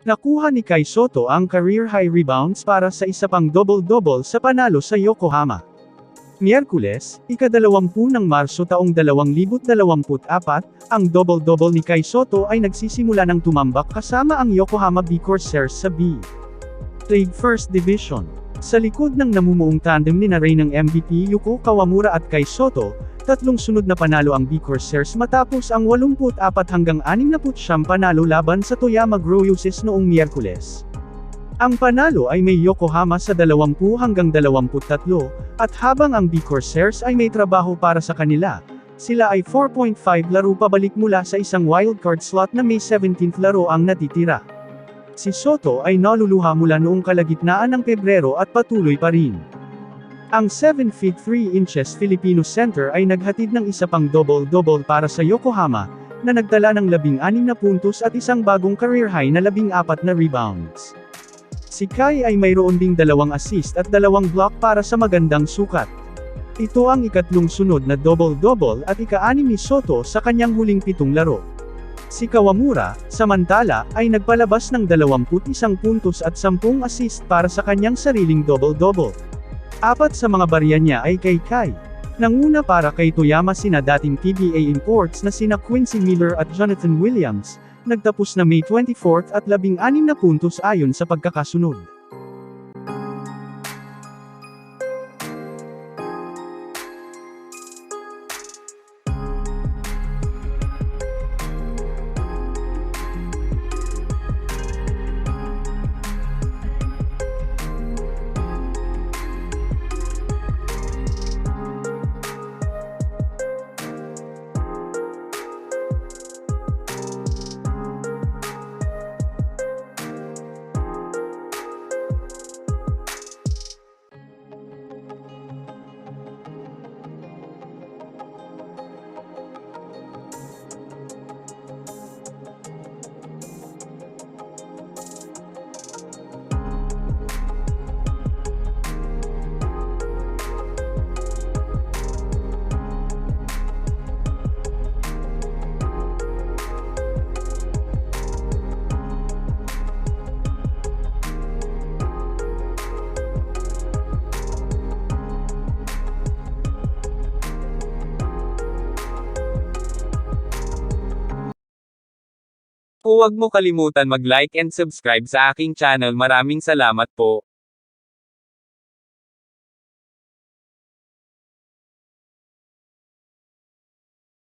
Nakuha ni Kai Sotto ang career-high rebounds para sa isa pang double-double sa panalo sa Yokohama. Miyerkules, ika-20 ng Marso taong 2024, ang double-double ni Kai Sotto ay nagsisimula ng tumambak kasama ang Yokohama B Corsairs sa B. League First Division. Sa likod ng namumuong tandem ni na ng MVP Yuko Kawamura at Kai Sotto, tatlong sunod na panalo ang B Corsairs matapos ang 84-69 panalo laban sa Toyama Growuses noong Miyerkules. Ang panalo ay may Yokohama sa 20-23, at habang ang B Corsairs ay may trabaho para sa kanila, sila ay 4.5 laro pabalik mula sa isang wildcard slot na may 17th laro ang natitira. Si Sotto ay naluluha mula noong kalagitnaan ng Pebrero at patuloy pa rin. Ang 7 feet 3 inches Filipino center ay naghatid ng isa pang double-double para sa Yokohama, na nagtala ng 16 na puntos at isang bagong career high na 14 na rebounds. Si Kai ay mayroon ding 2 assist at 2 block para sa magandang sukat. Ito ang ikatlong sunod na double-double at ika-6 ni Sotto sa kanyang huling 7 laro. Si Kawamura, samantala, ay nagpalabas ng 21 puntos at 10 assist para sa kanyang sariling double-double. 4 sa mga barya niya ay kay Kai. Nanguna para kay Toyama sina dating PBA imports na sina Quincy Miller at Jonathan Williams, nagtapos na May 24 at 16 na puntos ayon sa pagkakasunod. Huwag mo kalimutan mag-like and subscribe sa aking channel. Maraming salamat po.